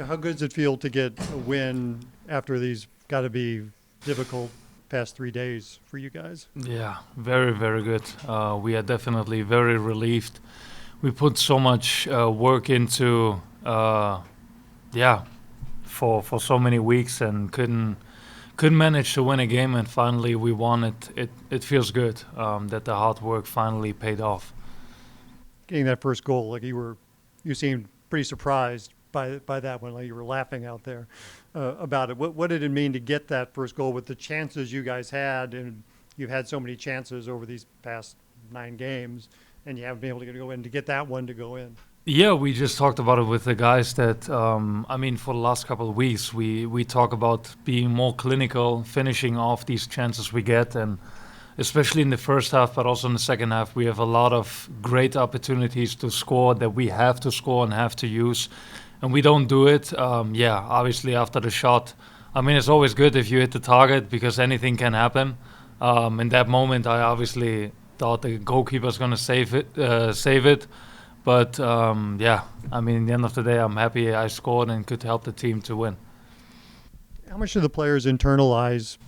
How good does it feel to get a win after these got to be difficult past 3 days for you guys? Yeah, very, very good. We are definitely very relieved. We put so much work into, yeah, for so many weeks and couldn't manage to win a game, and finally we won it. It feels good that the hard work finally paid off. Getting that first goal, like you seemed pretty surprised by that one, like you were laughing out there about it. What did it mean to get that first goal with the chances you guys had, and you've had so many chances over these past 9 games, and you haven't been able to go in to get that one to go in? Yeah, we just talked about it with the guys that, I mean, for the last couple of weeks, we talk about being more clinical, finishing off these chances we get. And especially in the first half, but also in the second half, we have a lot of great opportunities to score that we have to score and have to use. And we don't do it. Yeah, obviously, after the shot, I mean, it's always good if you hit the target because anything can happen. In that moment, I obviously thought the goalkeeper's going to save it. But yeah, I mean, in the end of the day, I'm happy I scored and could help the team to win. How much do the players internalize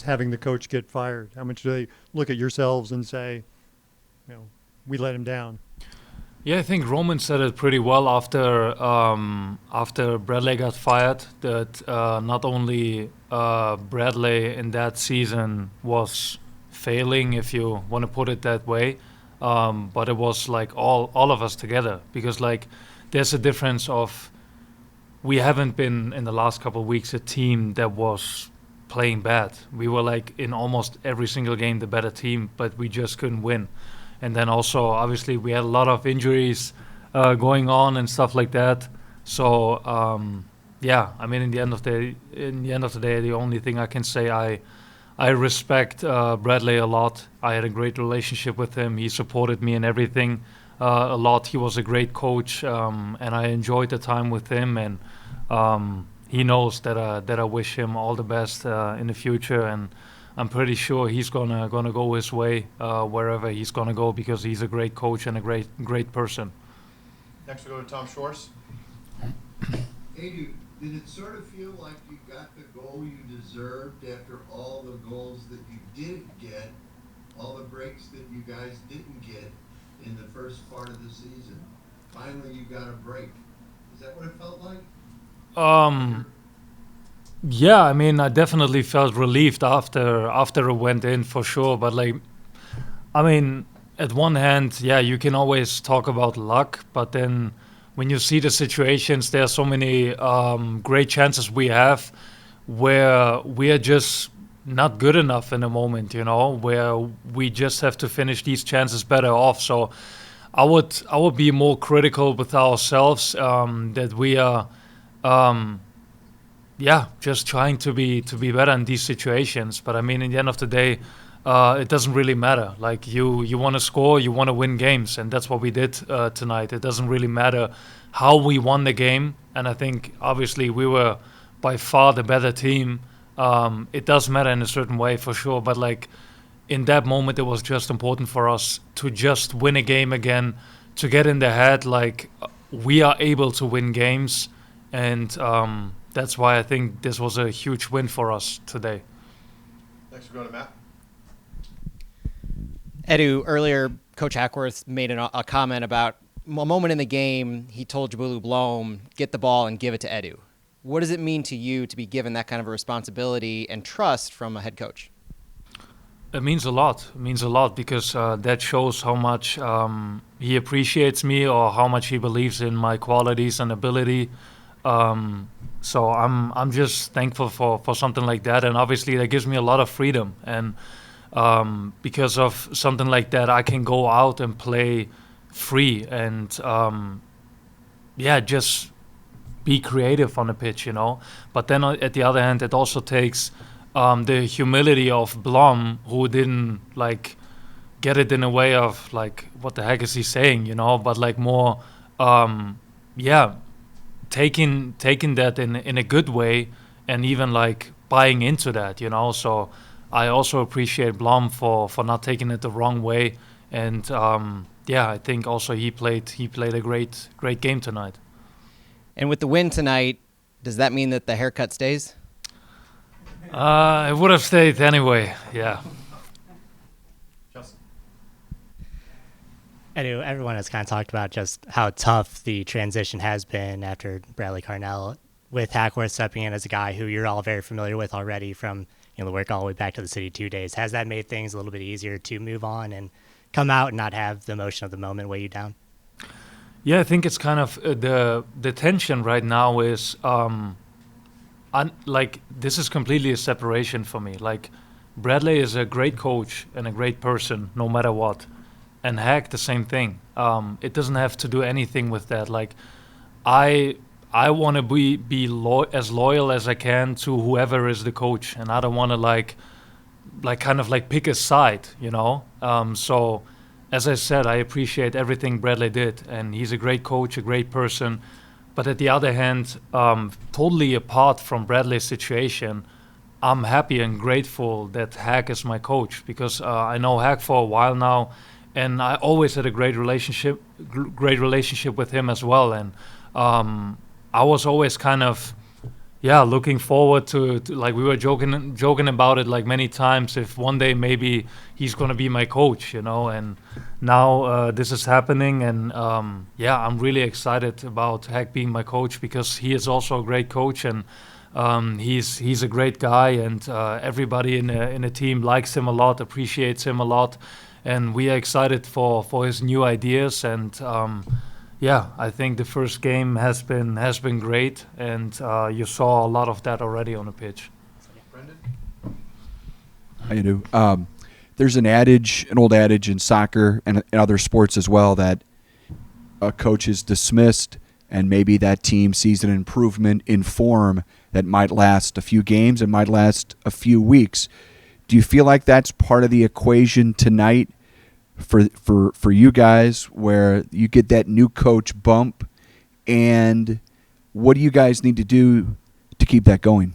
having the coach get fired? How much do they look at yourselves and say, we let him down? Yeah, I think Roman said it pretty well after Bradley got fired. That not only Bradley in that season was failing, if you want to put it that way, but it was like all of us together. Because like there's a difference of we haven't been in the last couple of weeks a team that was playing bad. We were like in almost every single game the better team, but we just couldn't win. And then also, obviously, we had a lot of injuries going on and stuff like that. So yeah, I mean, in the end of the day, the only thing I can say, I respect Bradley a lot. I had a great relationship with him. He supported me in everything a lot. He was a great coach, and I enjoyed the time with him. And he knows that I wish him all the best in the future. And I'm pretty sure he's gonna go his way wherever he's gonna go because he's a great coach and a great person. Next we go to Tom Schwartz. Edu, did it sort of feel like you got the goal you deserved after all the goals that you didn't get, all the breaks that you guys didn't get in the first part of the season? Finally, you got a break. Is that what it felt like? Yeah, I mean, I definitely felt relieved after it went in for sure. But like, I mean, at one hand, yeah, you can always talk about luck, but then when you see the situations, there are so many great chances we have where we are just not good enough in a moment, where we just have to finish these chances better off. So I would be more critical with ourselves that we are. Yeah, just trying to be better in these situations. But I mean, in the end of the day, it doesn't really matter. Like you want to score, you want to win games, and that's what we did tonight. It doesn't really matter how we won the game, and I think obviously we were by far the better team. It does matter in a certain way for sure, but like in that moment, it was just important for us to just win a game again, to get in the head like we are able to win games, and that's why I think this was a huge win for us today. Next we go to Matt. Edu, earlier, Coach Hackworth made a comment about a moment in the game. He told Jabulu Blom, get the ball and give it to Edu. What does it mean to you to be given that kind of a responsibility and trust from a head coach? It means a lot. It means a lot because that shows how much he appreciates me or how much he believes in my qualities and ability. So I'm just thankful for something like that, and obviously that gives me a lot of freedom. And because of something like that, I can go out and play free and yeah, just be creative on the pitch, But then at the other hand, it also takes the humility of Blom, who didn't like get it in a way of like, what the heck is he saying, But like more, yeah, taking that in a good way and even like buying into that, So I also appreciate Blom for not taking it the wrong way, and yeah, I think also he played a great game tonight. And with the win tonight, Does that mean that the haircut stays? It would have stayed anyway. Yeah. Justin. Anyway, everyone has kind of talked about just how tough the transition has been after Bradley Carnell, with Hackworth stepping in as a guy who you're all very familiar with already from the work all the way back to the City 2 days. Has that made things a little bit easier to move on and come out and not have the emotion of the moment weigh you down? Yeah, I think it's kind of the tension right now is like this is completely a separation for me. Like Bradley is a great coach and a great person, no matter what, and Hack the same thing. It doesn't have to do anything with that. Like I want to be as loyal as I can to whoever is the coach, and I don't want to like kind of like pick a side, So, as I said, I appreciate everything Bradley did, and he's a great coach, a great person. But at the other hand, totally apart from Bradley's situation, I'm happy and grateful that Hack is my coach because I know Hack for a while now, and I always had a great relationship with him as well, and I was always kind of, looking forward to like we were joking about it like many times. If one day maybe he's gonna be my coach, and now this is happening, and I'm really excited about Hack being my coach because he is also a great coach, and he's a great guy, and everybody in the team likes him a lot, appreciates him a lot, and we are excited for his new ideas and. I think the first game has been great, and you saw a lot of that already on the pitch. Brendan? How you do? There's an old adage in soccer and other sports as well that a coach is dismissed, and maybe that team sees an improvement in form that might last a few games and might last a few weeks. Do you feel like that's part of the equation tonight? For you guys, where you get that new coach bump, and what do you guys need to do to keep that going?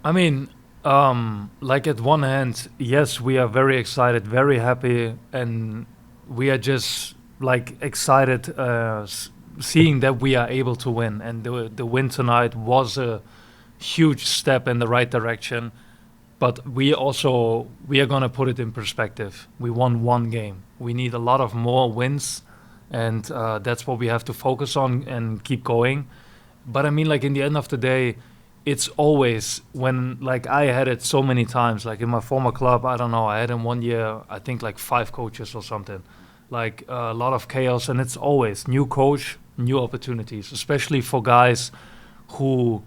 I mean, like at one hand, yes, we are very excited, very happy, and we are just like excited seeing that we are able to win. And the win tonight was a huge step in the right direction. But we are going to put it in perspective. We won one game. We need a lot of more wins, and that's what we have to focus on and keep going. But I mean, like in the end of the day, it's always when, like I had it so many times, like in my former club, I don't know, I had in 1 year, I think like 5 coaches or something, like a lot of chaos, and it's always new coach, new opportunities, especially for guys who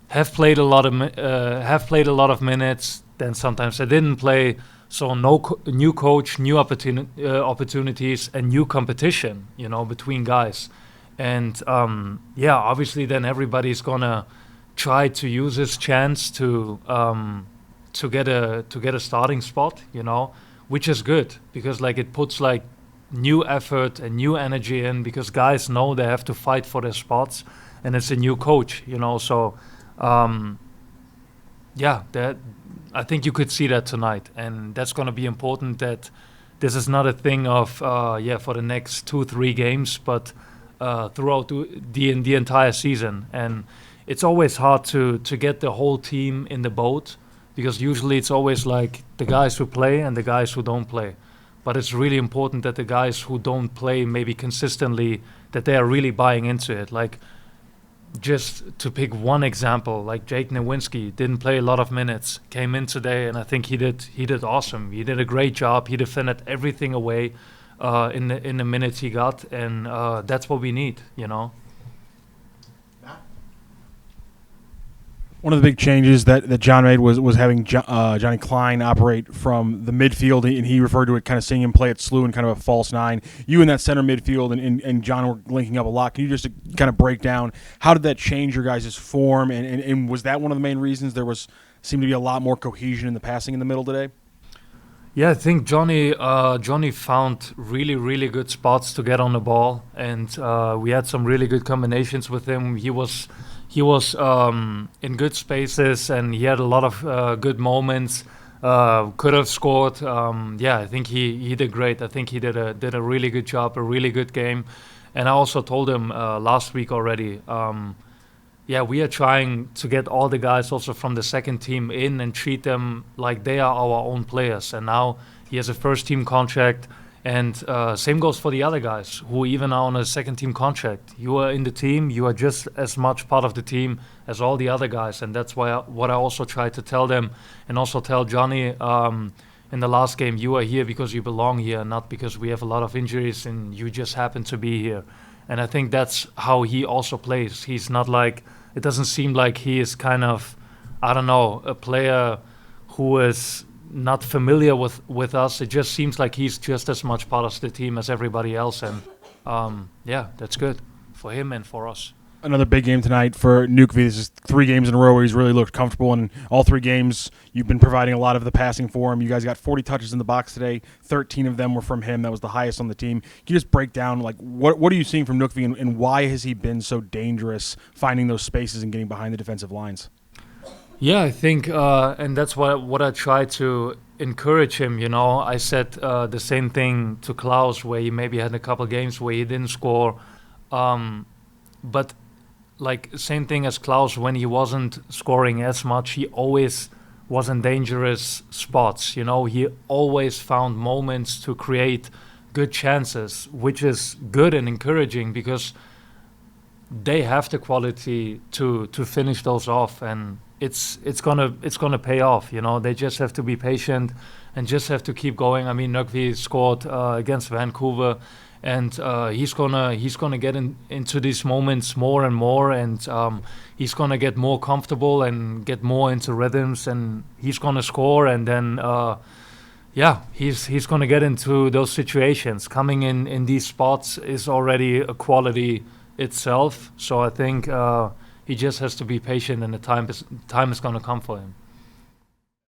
have played a lot of minutes. Then sometimes they didn't play. So new coach, new opportunities, and new competition, between guys. And obviously, then everybody's gonna try to use his chance to get a starting spot, which is good because like it puts like new effort and new energy in because guys know they have to fight for their spots, and it's a new coach, So. That I think you could see that tonight, and that's going to be important. That this is not a thing of for the next 2-3 games, but throughout the entire season. And it's always hard to get the whole team in the boat because usually it's always like the guys who play and the guys who don't play. But it's really important that the guys who don't play maybe consistently that they are really buying into it. Like. Just to pick one example, like Jake Nowinski didn't play a lot of minutes, came in today, and I think he did awesome. He did a great job. He defended everything away in the minutes he got, and that's what we need, Matt? One of the big changes that John made was having Johnny Klein operate from the midfield, and he referred to it kind of seeing him play at SLU in kind of a false 9. You in that center midfield and John were linking up a lot. Can you just kind of break down how did that change your guys' form, and was that one of the main reasons there seemed to be a lot more cohesion in the passing in the middle today? Yeah, I think Johnny found really, really good spots to get on the ball, and we had some really good combinations with him. He was in good spaces, and he had a lot of good moments. Could have scored. I think he did great. I think he did a really good job, a really good game. And I also told him last week already. yeah, we are trying to get all the guys also from the second team in and treat them like they are our own players. And now he has a first team contract, and same goes for the other guys who even are on a second team contract. You are in the team, you are just as much part of the team as all the other guys, and that's why what I also try to tell them, and also tell Johnny in the last game, you are here because you belong here, not because we have a lot of injuries and you just happen to be here. And I think that's how he also plays. He's not like, it doesn't seem like he is kind of, I don't know, a player who is not familiar with us. It just seems like he's just as much part of the team as everybody else. And yeah, that's good for him and for us. Another big game tonight for Nukvi. This is 3 games in a row where he's really looked comfortable, and all 3 games you've been providing a lot of the passing for him. You guys got 40 touches in the box today. 13 of them were from him. That was the highest on the team. Can you just break down, like, what are you seeing from Nukvi, and why has he been so dangerous finding those spaces and getting behind the defensive lines? Yeah, I think, and that's what I try to encourage him. You know, I said the same thing to Klaus, where he maybe had a couple games where he didn't score, but like same thing as Klaus, when he wasn't scoring as much, he always was in dangerous spots. You know, he always found moments to create good chances, which is good and encouraging because they have the quality to finish those off, and it's gonna pay off. You know, they just have to be patient and just have to keep going. I mean, Nukvi scored against Vancouver, and he's gonna get into these moments more and more, and he's gonna get more comfortable and get more into rhythms, and he's gonna score, and then yeah, he's gonna get into those situations. Coming in these spots is already a quality itself. So I think he just has to be patient, and the time is gonna come for him.